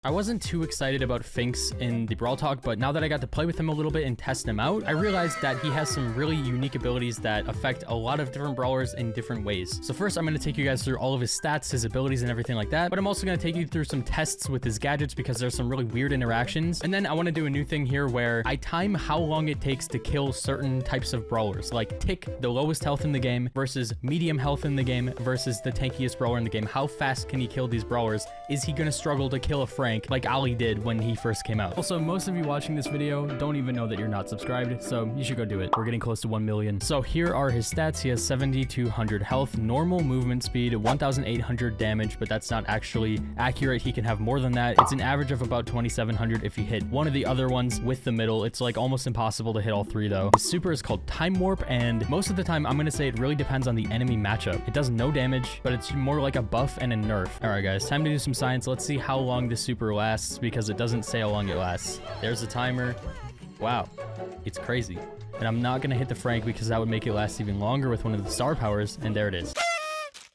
I wasn't too excited about Finx in the Brawl Talk, but now that I got to play with him a little bit and test him out, I realized that he has some really unique abilities that affect a lot of different brawlers in different ways. So first, I'm going to take you guys through all of his stats, his abilities, and everything like that, but I'm also going to take you through some tests with his gadgets because there's some really weird interactions. And then I want to do a new thing here where I time how long it takes to kill certain types of brawlers, like Tick, the lowest health in the game, versus medium health in the game, versus the tankiest brawler in the game. How fast can he kill these brawlers? Is he going to struggle to kill a Frank like Ali did when he first came out? Also, most of you watching this video don't even know that you're not subscribed, so you should go do it. We're getting close to 1 million. So here are his stats. He has 7,200 health, normal movement speed, 1,800 damage, but that's not actually accurate. He can have more than that. It's an average of about 2,700 if you hit one of the other ones with the middle. It's like almost impossible to hit all three though. His super is called Time Warp, and most of the time I'm gonna say it really depends on the enemy matchup. It does no damage, but it's more like a buff and a nerf. All right guys, time to do some science. Let's see how long this super lasts because it doesn't say how long it lasts. There's the timer. Wow, it's crazy. And I'm not gonna hit the Frank because that would make it last even longer with one of the star powers, and there it is.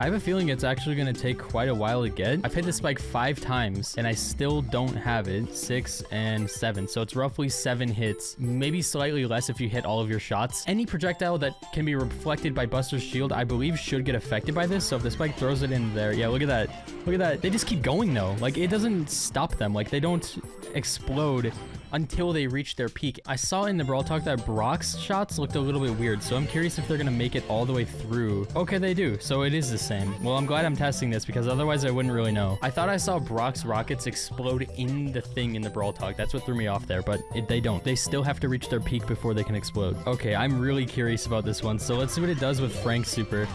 I have a feeling it's actually going to take quite a while to get. I've hit this spike 5 times and I still don't have it. 6 and 7. So it's roughly 7 hits, maybe slightly less if you hit all of your shots. Any projectile that can be reflected by Buster's shield, I believe should get affected by this. So if the spike throws it in there, yeah, look at that. Look at that. They just keep going though. Like it doesn't stop them. Like they don't explode until they reach their peak. I saw in the Brawl Talk that Brock's shots looked a little bit weird, so I'm curious if they're gonna make it all the way through. Okay, they do, so it is the same. Well, I'm glad I'm testing this because otherwise I wouldn't really know. I thought I saw Brock's rockets explode in the thing in the Brawl Talk. That's what threw me off there, but they don't. They still have to reach their peak before they can explode. Okay, I'm really curious about this one, so let's see what it does with Frank's super.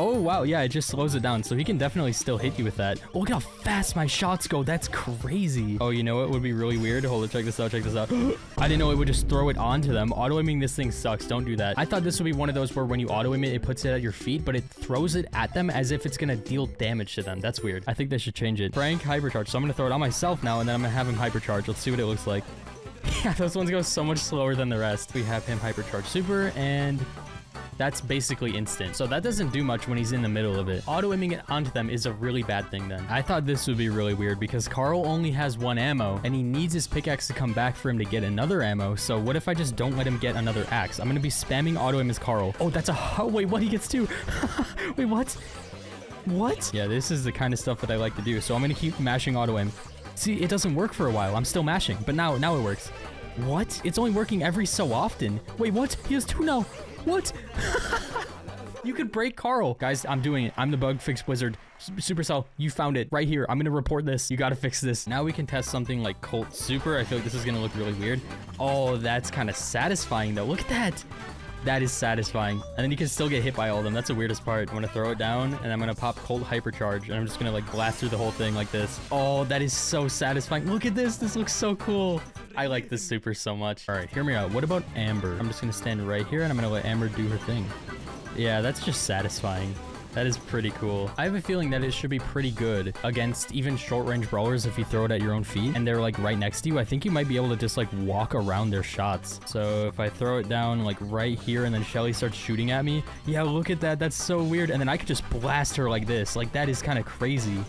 Oh, wow. Yeah, it just slows it down. So he can definitely still hit you with that. Oh, look how fast my shots go. That's crazy. Oh, you know what would be really weird? Hold it. Check this out. Check this out. I didn't know it would just throw it onto them. Auto-aiming this thing sucks. Don't do that. I thought this would be one of those where when you auto-aim it, it puts it at your feet, but it throws it at them as if it's going to deal damage to them. That's weird. I think they should change it. Frank, hypercharge. So I'm going to throw it on myself now, and then I'm going to have him hypercharge. Let's see what it looks like. Yeah, those ones go so much slower than the rest. We have him hypercharge super, and that's basically instant. So that doesn't do much when he's in the middle of it. Auto-aiming it onto them is a really bad thing then. I thought this would be really weird because Carl only has 1 ammo and he needs his pickaxe to come back for him to get another ammo. So what if I just don't let him get another axe? I'm going to be spamming auto-aim as Carl. Oh, that's a... Oh, wait, what? He gets 2. Wait, what? What? Yeah, this is the kind of stuff that I like to do. So I'm going to keep mashing auto-aim. See, it doesn't work for a while. I'm still mashing, but now it works. What? It's only working every so often. Wait, what? He has 2 now. What? You could break Carl. Guys, I'm doing it. I'm the bug fix wizard. Supercell, you found it right here. I'm going to report this. You got to fix this. Now we can test something like Colt Super. I feel like this is going to look really weird. Oh, that's kind of satisfying though. Look at that. That is satisfying. And then you can still get hit by all of them. That's the weirdest part. I'm going to throw it down and I'm going to pop Colt Hypercharge and I'm just going to like blast through the whole thing like this. Oh, that is so satisfying. Look at this. This looks so cool. I like this super so much. All right, hear me out. What about Amber? I'm just going to stand right here and I'm going to let Amber do her thing. Yeah, that's just satisfying. That is pretty cool. I have a feeling that it should be pretty good against even short-range brawlers if you throw it at your own feet and they're like right next to you. I think you might be able to just like walk around their shots. So if I throw it down like right here and then Shelly starts shooting at me, yeah, look at that. That's so weird. And then I could just blast her like this. Like that is kind of crazy.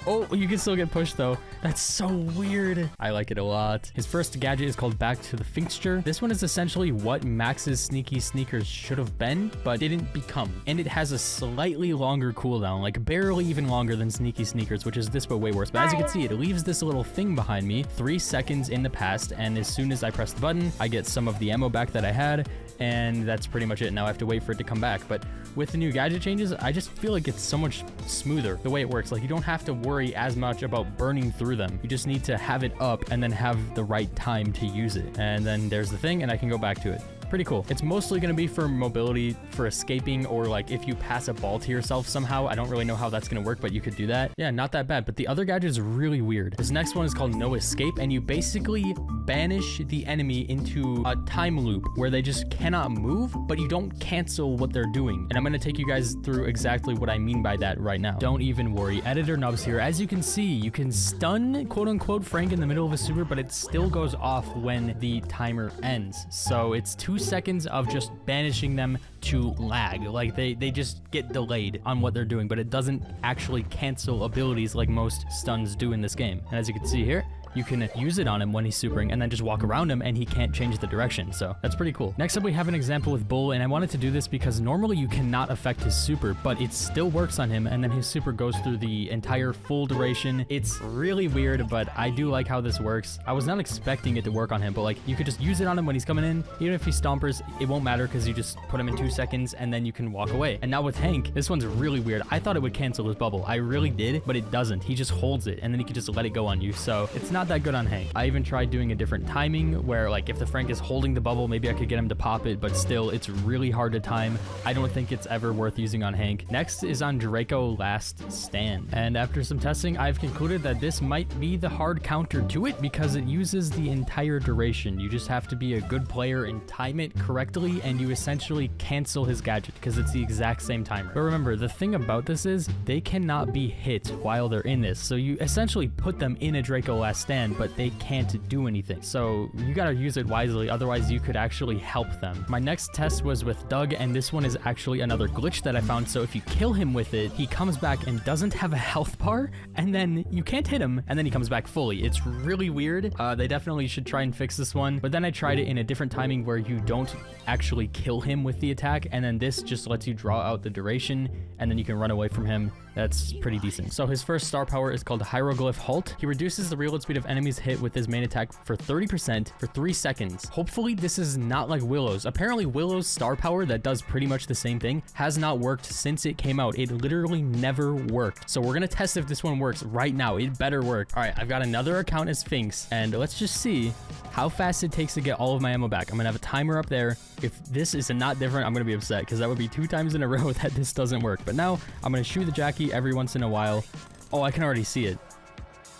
Oh, you can still get pushed though. That's so weird. I like it a lot. His first gadget is called Back to the Finxture. This one is essentially what Max's Sneaky Sneakers should have been, but didn't become. And it has a slightly longer cooldown, like barely even longer than Sneaky Sneakers, which is this but way worse. But as you can see, it leaves this little thing behind me 3 seconds in the past. And as soon as I press the button, I get some of the ammo back that I had. And that's pretty much it. Now I have to wait for it to come back. But with the new gadget changes, I just feel like it's so much smoother the way it works. Like you don't have to worry as much about burning through them. You just need to have it up and then have the right time to use it. And then there's the thing and I can go back to it. Pretty cool. It's mostly going to be for mobility, for escaping, or like if you pass a ball to yourself somehow. I don't really know how that's going to work, but you could do that. Yeah, not that bad. But the other gadget is really weird. This next one is called No Escape, and you basically banish the enemy into a time loop where they just cannot move, but you don't cancel what they're doing. And I'm going to take you guys through exactly what I mean by that right now. Don't even worry. Editor Nubs here. As you can see, you can stun quote unquote Frank in the middle of a super, but it still goes off when the timer ends. So it's 2 seconds of just banishing them to lag. Like they just get delayed on what they're doing, but it doesn't actually cancel abilities like most stuns do in this game. And as you can see here, you can use it on him when he's supering and then just walk around him and he can't change the direction. So that's pretty cool. Next up, we have an example with Bull, and I wanted to do this because normally you cannot affect his super, but it still works on him, and then his super goes through the entire full duration. It's really weird, but I do like how this works. I was not expecting it to work on him, but like you could just use it on him when he's coming in. Even if he stompers, it won't matter because you just put him in 2 seconds and then you can walk away. And now with Hank, this one's really weird. I thought it would cancel his bubble. I really did, but it doesn't. He just holds it and then he can just let it go on you. So it's not that good on Hank. I even tried doing a different timing where like if the Frank is holding the bubble, maybe I could get him to pop it, but still it's really hard to time. I don't think it's ever worth using on Hank. Next is on Draco Last Stand. And after some testing, I've concluded that this might be the hard counter to it because it uses the entire duration. You just have to be a good player and time it correctly, and you essentially cancel his gadget because it's the exact same timer. But remember, the thing about this is they cannot be hit while they're in this. So you essentially put them in a Draco Last Stand, but they can't do anything. So you gotta use it wisely, otherwise you could actually help them. My next test was with Doug, and this one is actually another glitch that I found. So if you kill him with it, he comes back and doesn't have a health bar, and then you can't hit him, and then he comes back fully. It's really weird. They definitely should try and fix this one, but then I tried it in a different timing where you don't actually kill him with the attack, and then this just lets you draw out the duration, and then you can run away from him. That's pretty decent. So his first star power is called Hieroglyph Halt. He reduces the reload speed of enemies hit with his main attack for 30% for 3 seconds. Hopefully this is not like Willow's. Apparently Willow's star power that does pretty much the same thing has not worked since it came out. It literally never worked. So we're gonna test if this one works right now. It better work. All right, I've got another account as Finx, and let's just see how fast it takes to get all of my ammo back. I'm gonna have a timer up there. If this is not different, I'm gonna be upset because that would be 2 times in a row that this doesn't work. But now I'm gonna shoot the Jackie every once in a while. Oh, I can already see it.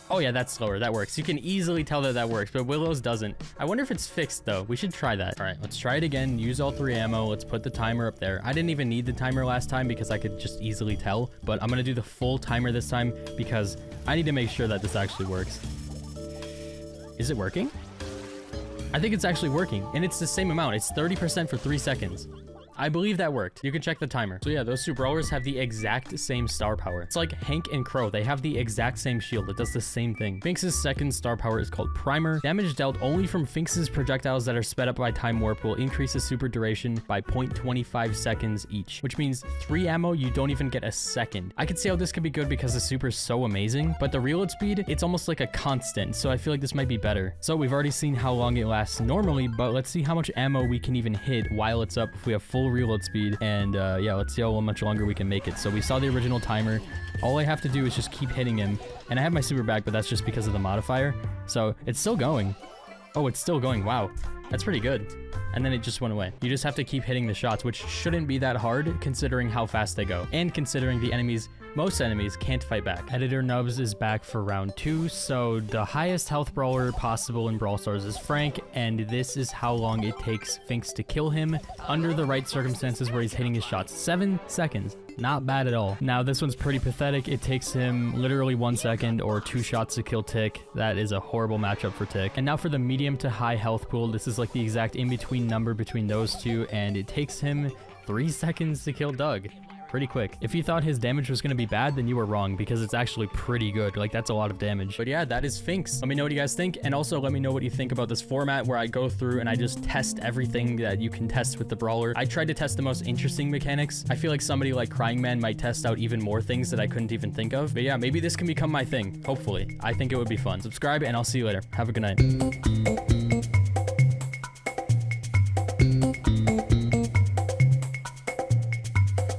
Oh yeah, that's slower. That works. You can easily tell that that works, but Willow's doesn't. I wonder if it's fixed though. We should try that. All right, let's try it again. Use all 3 ammo. Let's put the timer up there. I didn't even need the timer last time because I could just easily tell, but I'm gonna do the full timer this time because I need to make sure that this actually works. Is it working? I think it's actually working, and it's the same amount. It's 30% for 3 seconds. I believe that worked. You can check the timer. So yeah, those 2 brawlers have the exact same star power. It's like Hank and Crow. They have the exact same shield. It does the same thing. Finx's second star power is called Primer. Damage dealt only from Finx's projectiles that are sped up by time warp will increase the super duration by 0.25 seconds each, which means 3 ammo, you don't even get a second. I could see how this could be good because the super is so amazing, but the reload speed, it's almost like a constant. So I feel like this might be better. So we've already seen how long it lasts normally, but let's see how much ammo we can even hit while it's up if we have full reload speed. And yeah, let's see how much longer we can make it. So we saw the original timer. All I have to do is just keep hitting him, and I have my super back, but that's just because of the modifier. So it's still going. Oh, it's still going. Wow, that's pretty good. And then it just went away. You just have to keep hitting the shots, which shouldn't be that hard considering how fast they go, and considering the enemies, most enemies can't fight back. Editor Nubs is back for round 2. So the highest health brawler possible in Brawl Stars is Frank, and this is how long it takes Finx to kill him under the right circumstances where he's hitting his shots. 7 seconds. Not bad at all. Now this one's pretty pathetic. It takes him literally 1 second or 2 shots to kill Tick. That is a horrible matchup for Tick. And now for the medium to high health pool, this is like the exact in-between number between those two, and it takes him 3 seconds to kill Doug. Pretty quick. If you thought his damage was going to be bad, then you were wrong because it's actually pretty good. Like, that's a lot of damage. But yeah, that is Finx. Let me know what you guys think, and also let me know what you think about this format where I go through and I just test everything that you can test with the brawler. I tried to test the most interesting mechanics. I feel like somebody like Crying Man might test out even more things that I couldn't even think of. But yeah, maybe this can become my thing. Hopefully. I think it would be fun. Subscribe, and I'll see you later. Have a good night.